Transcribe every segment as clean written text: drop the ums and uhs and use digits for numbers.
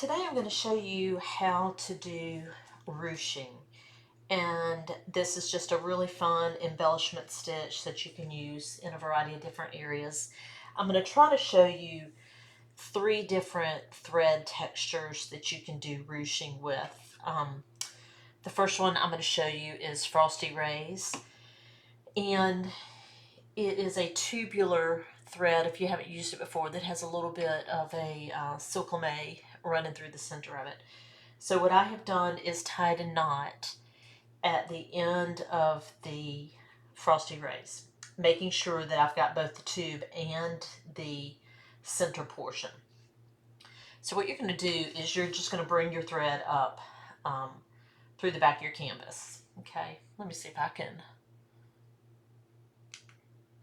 Today I'm going to show you how to do ruching, and this is just a really fun embellishment stitch that you can use in a variety of different areas. I'm going to try to show you 3 different thread textures that you can do ruching with. The first one I'm going to show you is Frosty Rays, and it is a tubular thread, if you haven't used it before, that has a little bit of a cyclame running through the center of it. So what I have done is tied a knot at the end of the Frosty Rays, making sure that I've got both the tube and the center portion. So what you're going to do is you're just going to bring your thread up through the back of your canvas. Okay, let me see if I can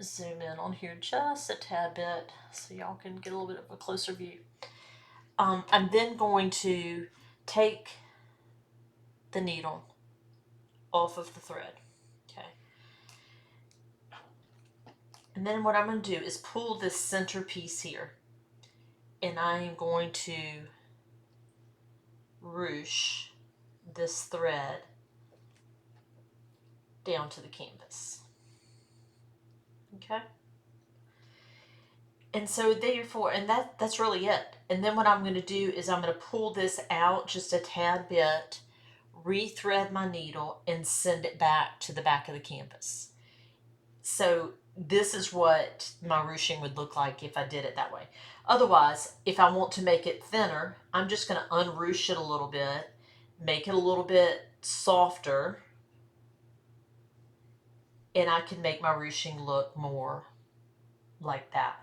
zoom in on here just a tad bit so y'all can get a little bit of a closer view. I'm then going to take the needle off of the thread. Okay. And then what I'm going to do is pull this center piece here, and I am going to ruche this thread down to the canvas. Okay. And so therefore, and that's really it. And then what I'm going to do is I'm going to pull this out just a tad bit, rethread my needle, and send it back to the back of the canvas. So this is what my ruching would look like if I did it that way. Otherwise, if I want to make it thinner, I'm just going to unruche it a little bit, make it a little bit softer, and I can make my ruching look more like that.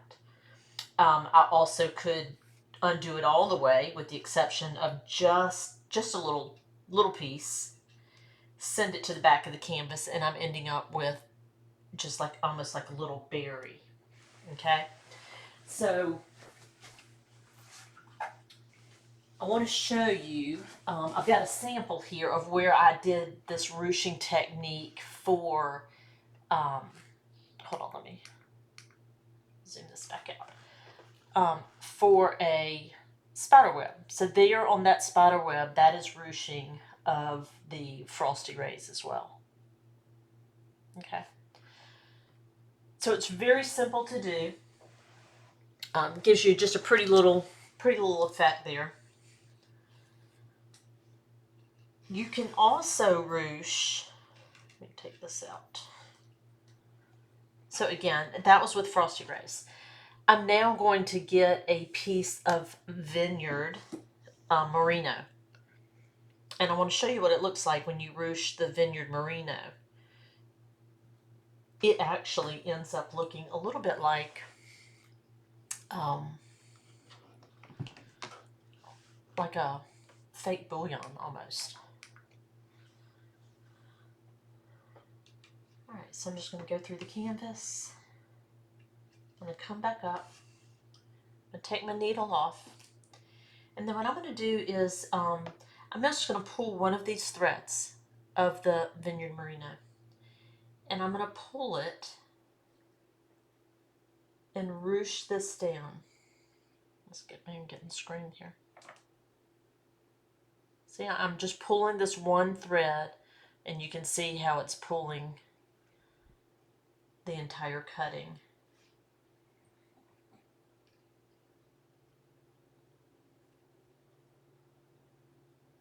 I also could undo it all the way, with the exception of just a little piece, send it to the back of the canvas, and I'm ending up with just like almost like a little berry. Okay, so I want to show you, I've got a sample here of where I did this ruching technique for, hold on, let me zoom this back out, for a spider web. So there on that spider web, that is ruching of the Frosty Rays as well. Okay. So it's very simple to do. Gives you just a pretty little effect there. You can also ruche, let me take this out. So again, that was with Frosty Rays. I'm now going to get a piece of Vineyard Merino. And I want to show you what it looks like when you ruche the Vineyard Merino. It actually ends up looking a little bit like a fake bullion almost. All right, so I'm just going to go through the canvas. I'm going to come back up. I'm going to take my needle off. And then what I'm going to do is I'm just going to pull one of these threads of the Vineyard Merino. And I'm going to pull it and ruche this down. Let's get me getting screened here. See, I'm just pulling this one thread, and you can see how it's pulling the entire cutting.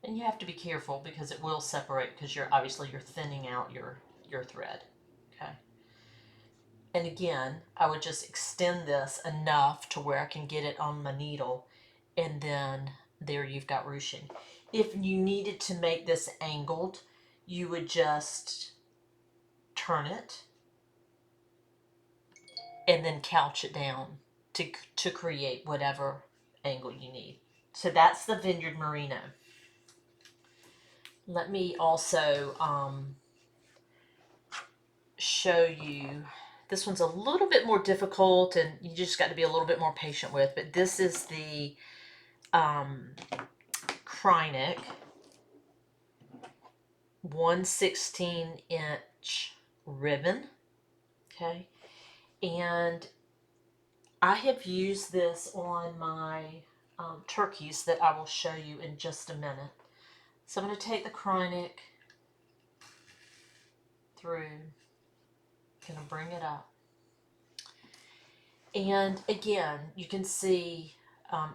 And you have to be careful because it will separate, because you're thinning out your thread. Okay. And again, I would just extend this enough to where I can get it on my needle, and then there you've got ruching. If you needed to make this angled, you would just turn it and then couch it down to create whatever angle you need. So that's the Vineyard Merino. Let me also show you, this one's a little bit more difficult and you just got to be a little bit more patient with, but this is the Krynic 1/16 inch ribbon. Okay, and I have used this on my turkeys that I will show you in just a minute. So I'm going to take the chronic through, going to bring it up. And again, you can see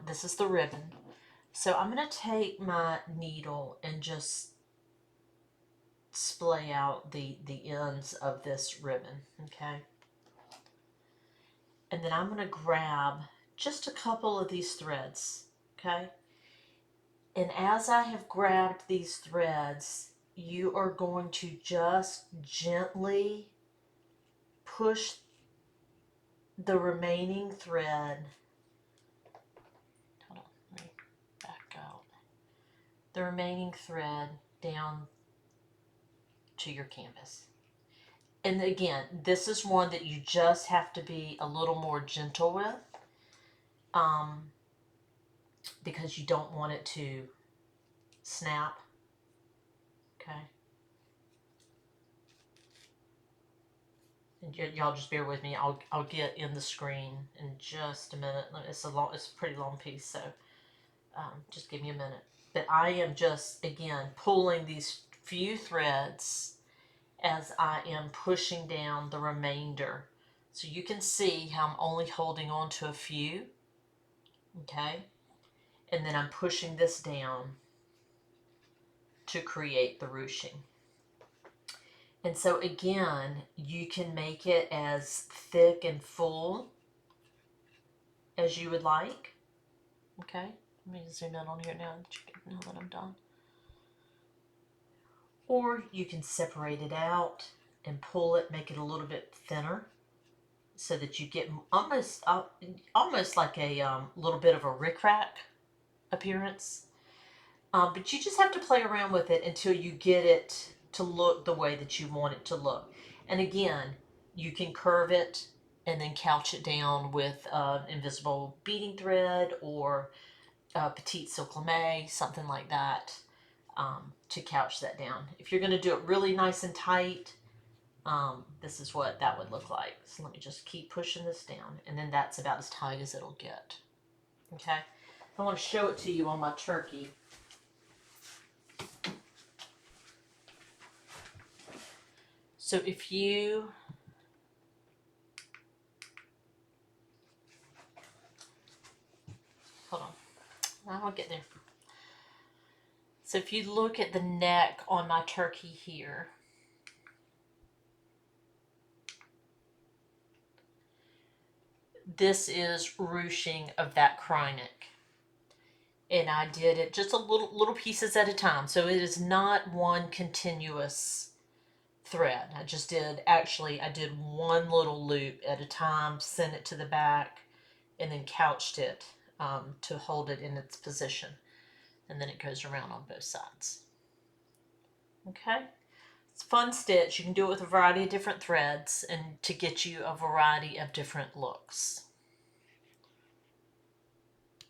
this is the ribbon. So I'm going to take my needle and just splay out the ends of this ribbon, okay? And then I'm going to grab just a couple of these threads, okay? And as I have grabbed these threads, you are going to just gently push the remaining thread. Hold on, let me back out. The remaining thread down to your canvas. And again, this is one that you just have to be a little more gentle with, because you don't want it to snap, okay? And y'all just bear with me. I'll get in the screen in just a minute. It's a pretty long piece, so just give me a minute. But I am just, again, pulling these few threads as I am pushing down the remainder. So you can see how I'm only holding on to a few, okay? And then I'm pushing this down to create the ruching. And so again, you can make it as thick and full as you would like, okay? Let me zoom in on here now that I'm done. Or you can separate it out and pull it, make it a little bit thinner, so that you get almost like a little bit of a rickrack appearance. But you just have to play around with it until you get it to look the way that you want it to look. And again, you can curve it and then couch it down with invisible beading thread or petite silk lame, something like that, to couch that down. If you're going to do it really nice and tight, this is what that would look like. So let me just keep pushing this down, and then that's about as tight as it'll get. Okay, I want to show it to you on my turkey. So if you hold on, I'll get there. So if you look at the neck on my turkey here, this is ruching of that chronic. And I did it just a little pieces at a time. So it is not one continuous thread. I did one little loop at a time, sent it to the back, and then couched it to hold it in its position. And then it goes around on both sides. Okay? It's a fun stitch. You can do it with a variety of different threads and to get you a variety of different looks.